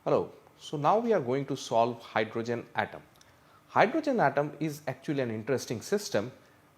Hello. So now we are going to solve hydrogen atom. Hydrogen atom is actually an interesting system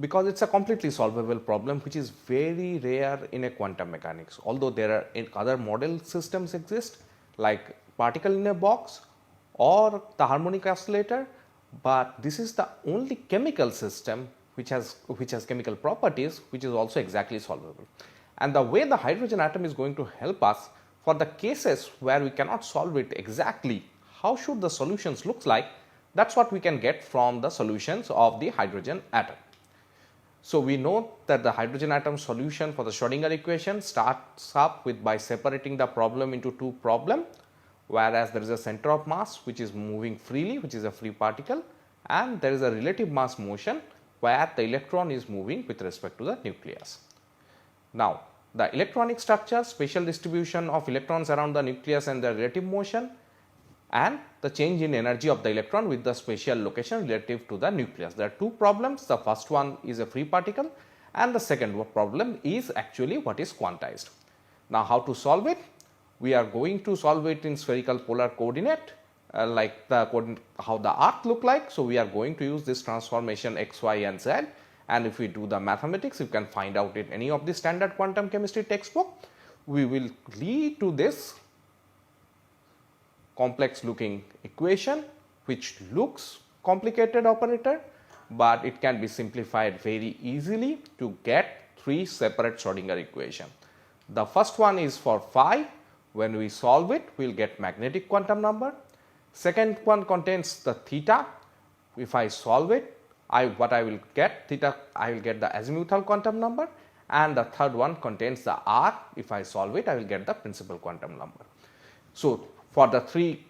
because it's a completely solvable problem which is very rare in a quantum mechanics. Although there are other model systems exist like particle in a box or the harmonic oscillator, but this is the only chemical system which has chemical properties which is also exactly solvable. And the way the hydrogen atom is going to help us for the cases where we cannot solve it exactly, how should the solutions look like, that's what we can get from the solutions of the hydrogen atom. So we know that the hydrogen atom solution for the Schrodinger equation starts up with by separating the problem into two problems, whereas there is a center of mass which is moving freely, which is a free particle, and there is a relative mass motion where the electron is moving with respect to the nucleus. Now, the electronic structure, spatial distribution of electrons around the nucleus and the relative motion, and the change in energy of the electron with the spatial location relative to the nucleus. There are two problems. The first one is a free particle and the second problem is actually what is quantized. Now, how to solve it? We are going to solve it in spherical polar coordinate like the coordinate how the earth look like. So, we are going to use this transformation x, y and z, and if we do the mathematics you can find out in any of the standard quantum chemistry textbook. We will lead to this complex looking equation which looks complicated operator, but it can be simplified very easily to get three separate Schrodinger equation. The first one is for phi. When we solve it, we will get magnetic quantum number. Second one contains the theta. If I solve it, what I will get theta, I will get the azimuthal quantum number, and the third one contains the r. If I solve it, I will get the principal quantum number. So, for the three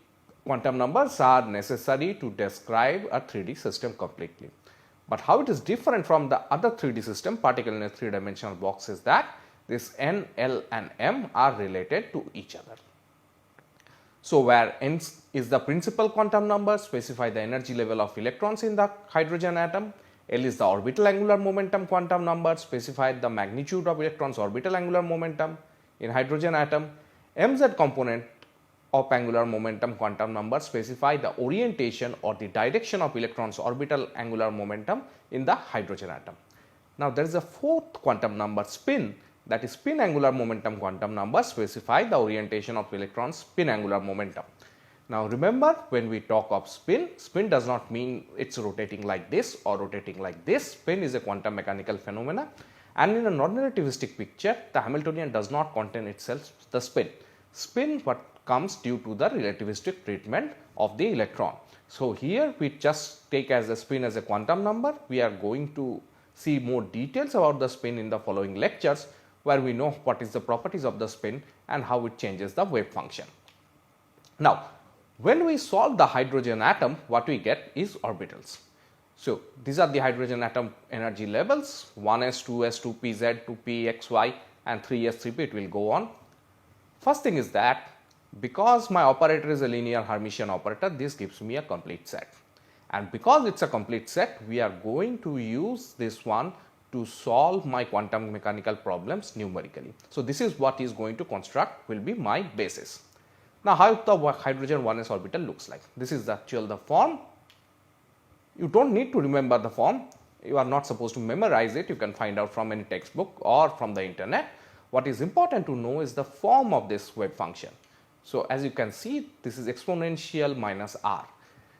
quantum numbers are necessary to describe a 3D system completely. But how it is different from the other 3D system, particle in a 3-dimensional box, is that this n, l and m are related to each other. So, where n is the principal quantum number, specify the energy level of electrons in the hydrogen atom. L is the orbital angular momentum quantum number, specify the magnitude of electrons orbital angular momentum in hydrogen atom. Mz component of angular momentum quantum number specify the orientation or the direction of electrons orbital angular momentum in the hydrogen atom. Now, there is a fourth quantum number spin, that is spin angular momentum quantum number specify the orientation of electrons spin angular momentum. Now, remember when we talk of spin, spin does not mean it is rotating like this or rotating like this. Spin is a quantum mechanical phenomena, and in a non-relativistic picture the Hamiltonian does not contain itself the spin. Spin what comes due to the relativistic treatment of the electron. So, here we just take as a spin as a quantum number. We are going to see more details about the spin in the following lectures, where we know what is the properties of the spin and how it changes the wave function. Now, when we solve the hydrogen atom, what we get is orbitals. So, these are the hydrogen atom energy levels 1s, 2s, 2pz, 2pxy and 3s, 3p, it will go on. First thing is that because my operator is a linear Hermitian operator, this gives me a complete set, and because it is a complete set, we are going to use this one to solve my quantum mechanical problems numerically. So, this is what is going to construct will be my basis. Now, how the hydrogen 1s orbital looks like? This is the form. You do not need to remember the form, you are not supposed to memorize it, you can find out from any textbook or from the internet. What is important to know is the form of this wave function. So, as you can see, this is exponential minus r,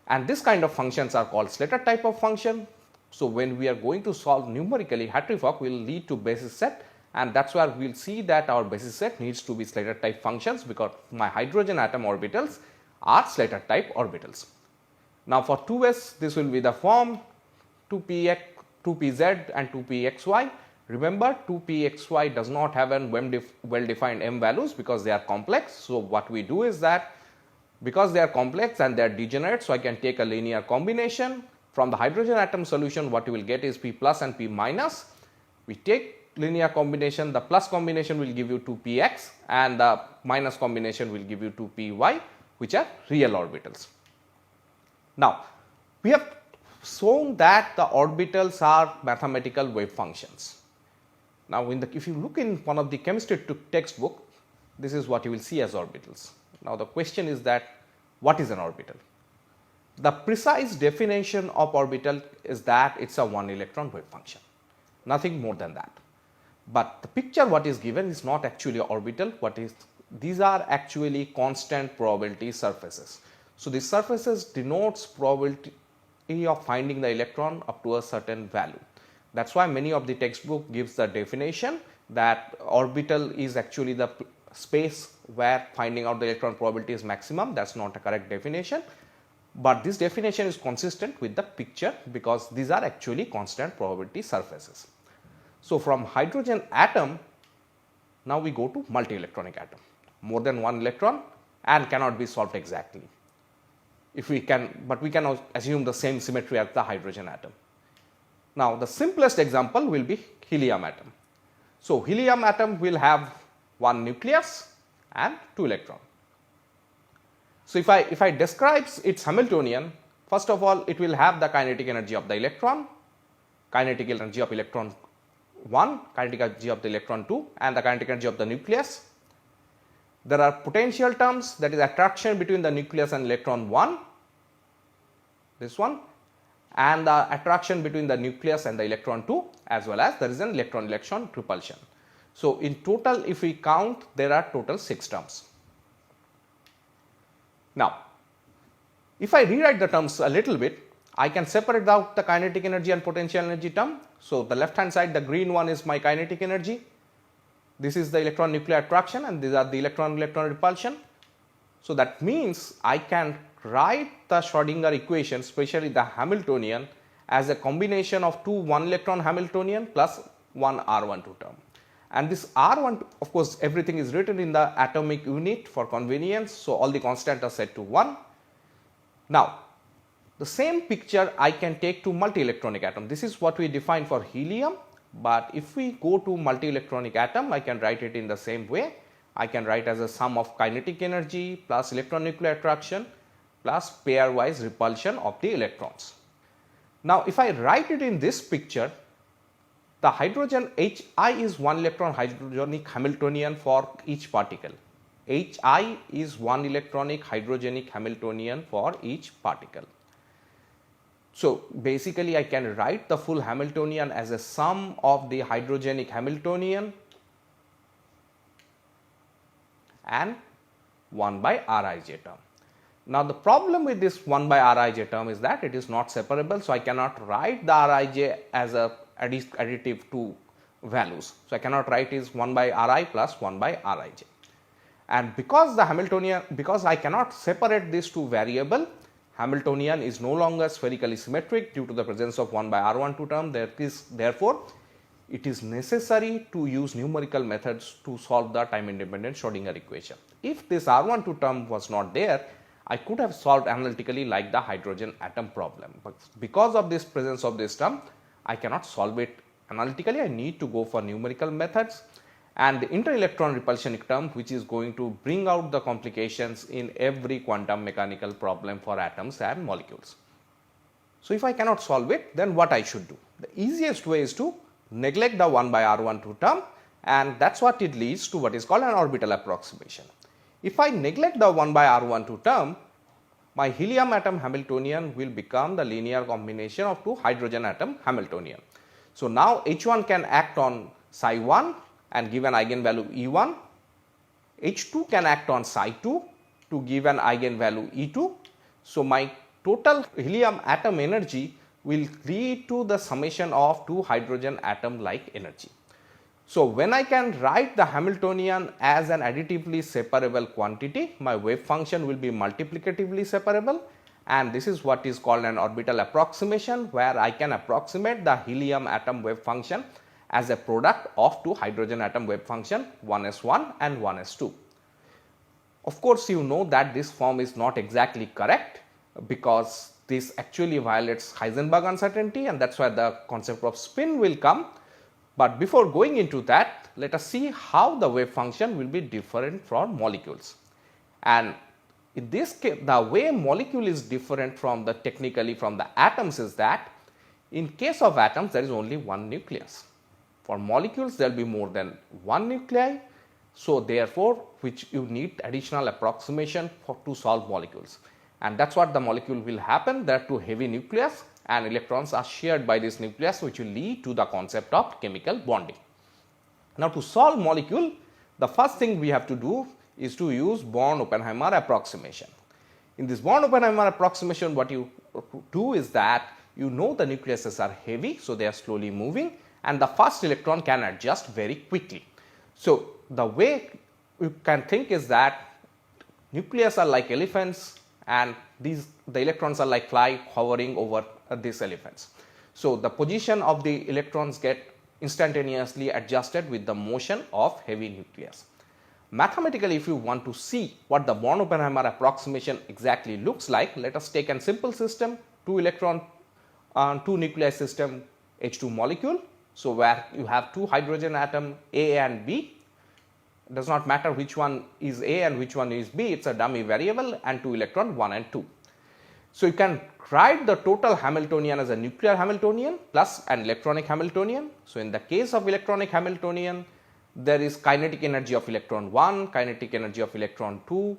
and this kind of functions are called Slater type of function. So, when we are going to solve numerically, Hartree-Fock will lead to basis set, and that is where we will see that our basis set needs to be Slater type functions, because my hydrogen atom orbitals are Slater type orbitals. Now, for 2s, this will be the form 2px, 2pz and 2pxy. Remember, 2pxy does not have an well defined m values because they are complex. So, what we do is that because they are complex and they are degenerate, so I can take a linear combination. From the hydrogen atom solution, what you will get is p plus and p minus. We take linear combination, the plus combination will give you 2px and the minus combination will give you 2py, which are real orbitals. Now, we have shown that the orbitals are mathematical wave functions. Now, if you look in one of the chemistry textbook, this is what you will see as orbitals. Now, the question is that What is an orbital? The precise definition of orbital is that it is a one electron wave function, nothing more than that. But the picture what is given is not actually orbital. These are actually constant probability surfaces. So these surfaces denotes probability of finding the electron up to a certain value. That is why many of the textbook gives the definition that orbital is actually the space where finding out the electron probability is maximum. That is not a correct definition, but this definition is consistent with the picture because these are actually constant probability surfaces. So from hydrogen atom, now we go to multi-electronic atom, more than one electron and cannot be solved exactly. If we can, but we can assume the same symmetry as the hydrogen atom. Now the simplest example will be helium atom. So helium atom will have one nucleus and two electrons. So if I describe its Hamiltonian, first of all it will have the kinetic energy of the electron, kinetic energy of electron 1, kinetic energy of the electron 2 and the kinetic energy of the nucleus. There are potential terms, that is attraction between the nucleus and electron 1, this one, and the attraction between the nucleus and the electron 2, as well as there is an electron-electron repulsion. So in total if we count, there are total 6 terms. Now if I rewrite the terms a little bit, I can separate out the kinetic energy and potential energy term. So the left hand side, the green one is my kinetic energy, this is the electron nuclear attraction and these are the electron-electron repulsion. So that means I can write the Schrodinger equation, especially the Hamiltonian, as a combination of two one electron Hamiltonian plus one R12 term. And this R1, of course everything is written in the atomic unit for convenience, so all the constants are set to 1. Now the same picture I can take to multi-electronic atom. This is what we define for helium, but if we go to multi-electronic atom, I can write it in the same way. I can write as a sum of kinetic energy plus electron nuclear attraction plus pairwise repulsion of the electrons. Now if I write it in this picture, the hydrogen Hi is one electron hydrogenic Hamiltonian for each particle. Hi is one electronic hydrogenic Hamiltonian for each particle. So basically I can write the full Hamiltonian as a sum of the hydrogenic Hamiltonian and 1 by Rij term. Now the problem with this 1 by Rij term is that it is not separable, so I cannot write the Rij as a additive to values. So I cannot write is 1 by Ri plus 1 by Rij. And because the Hamiltonian, because I cannot separate these two variable, Hamiltonian is no longer spherically symmetric due to the presence of 1 by R12 term. Therefore, it is necessary to use numerical methods to solve the time independent Schrodinger equation. If this R12 term was not there, I could have solved analytically like the hydrogen atom problem, but because of this presence of this term, I cannot solve it analytically. I need to go for numerical methods and the inter-electron repulsion term, which is going to bring out the complications in every quantum mechanical problem for atoms and molecules. So if I cannot solve it, then what I should do? The easiest way is to neglect the 1 by R12 term, and that is what it leads to what is called an orbital approximation. If I neglect the 1 by R12 term, my helium atom Hamiltonian will become the linear combination of two hydrogen atom Hamiltonian. So now H1 can act on psi 1 and give an eigenvalue E1, H2 can act on psi 2 to give an eigenvalue E2. So my total helium atom energy will lead to the summation of two hydrogen atom like energy. So when I can write the Hamiltonian as an additively separable quantity, my wave function will be multiplicatively separable, and this is what is called an orbital approximation, where I can approximate the helium atom wave function as a product of two hydrogen atom wave function 1s1 and 1s2. Of course, you know that this form is not exactly correct because this actually violates Heisenberg uncertainty, and that is why the concept of spin will come. But before going into that, let us see how the wave function will be different from molecules. And in this case, the way molecule is different from the technically from the atoms is that in case of atoms there is only one nucleus. For molecules there will be more than one nuclei. So therefore, which you need additional approximation to solve molecules. and that's what the molecule will happen. There are two heavy nucleus and electrons are shared by this nucleus, which will lead to the concept of chemical bonding. Now, to solve molecule, the first thing we have to do is to use Born-Oppenheimer approximation. In this Born-Oppenheimer approximation, what you do is that you know the nucleuses are heavy, so they are slowly moving, and the first electron can adjust very quickly. So, the way you can think is that nucleus are like elephants and the electrons are like fly hovering over these elephants. So, the position of the electrons get instantaneously adjusted with the motion of heavy nucleus. Mathematically, if you want to see what the Born-Oppenheimer approximation exactly looks like, let us take a simple system, 2 nuclei system, H2 molecule. So, where you have 2 hydrogen atom A and B, it does not matter which one is A and which one is B, it is a dummy variable, and 2 electron 1 and 2. So, you can write the total Hamiltonian as a nuclear Hamiltonian plus an electronic Hamiltonian. So, in the case of electronic Hamiltonian, there is kinetic energy of electron 1, kinetic energy of electron 2,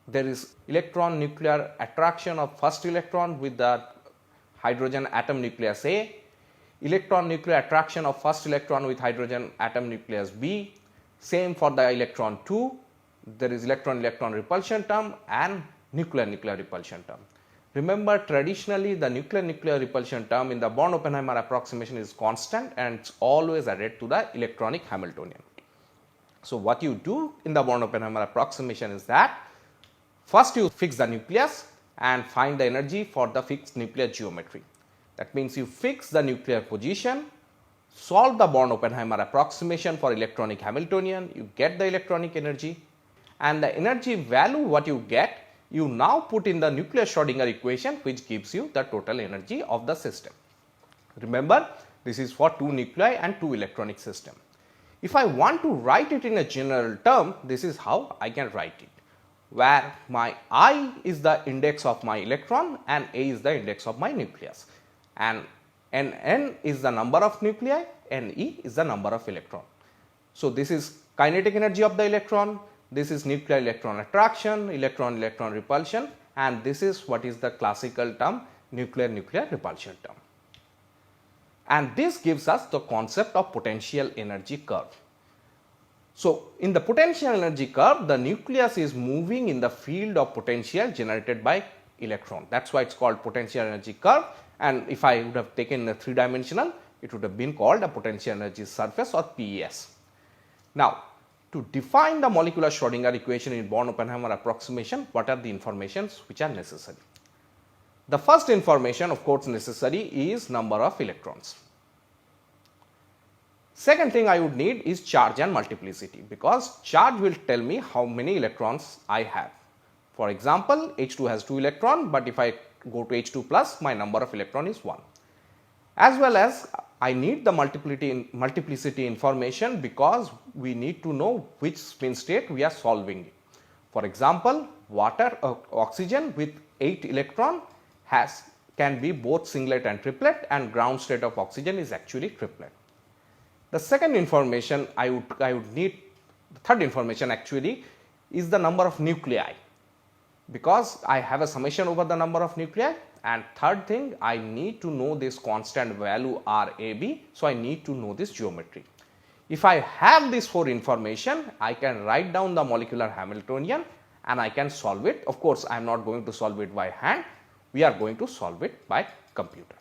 there is electron nuclear attraction of first electron with the hydrogen atom nucleus A, electron nuclear attraction of first electron with hydrogen atom nucleus B, same for the electron 2, there is electron-electron repulsion term and nuclear-nuclear repulsion term. Remember, traditionally the nuclear-nuclear repulsion term in the Born-Oppenheimer approximation is constant and it's always added to the electronic Hamiltonian. So, what you do in the Born-Oppenheimer approximation is that first you fix the nucleus and find the energy for the fixed nuclear geometry. That means you fix the nuclear position, solve the Born-Oppenheimer approximation for electronic Hamiltonian, you get the electronic energy, and the energy value what you get, you now put in the nuclear Schrodinger equation, which gives you the total energy of the system. Remember, this is for 2 nuclei and 2 electronic system. If I want to write it in a general term, this is how I can write it, where my I is the index of my electron and A is the index of my nucleus, and N is the number of nuclei, Ne is the number of electron. So, this is kinetic energy of the electron, this is nuclear electron attraction, electron-electron repulsion, and this is what is the classical term nuclear-nuclear repulsion term. And this gives us the concept of potential energy curve. So, in the potential energy curve, the nucleus is moving in the field of potential generated by electron. That is why it is called potential energy curve, and if I would have taken a 3-dimensional, it would have been called a potential energy surface or PES. Now, to define the molecular Schrodinger equation in Born-Oppenheimer approximation, what are the informations which are necessary? The first information of course necessary is number of electrons. Second thing I would need is charge and multiplicity, because charge will tell me how many electrons I have. For example, H2 has 2 electrons, but if I go to H2 plus, my number of electron is 1. As well as I need the multiplicity information, because we need to know which spin state we are solving it. For example, oxygen with 8 electron can be both singlet and triplet, and ground state of oxygen is actually triplet. The second information I would need, the third information actually, is the number of nuclei, because I have a summation over the number of nuclei. And third thing, I need to know this constant value RAB, so I need to know this geometry. If I have this 4 information, I can write down the molecular Hamiltonian and I can solve it. Of course, I am not going to solve it by hand, we are going to solve it by computer.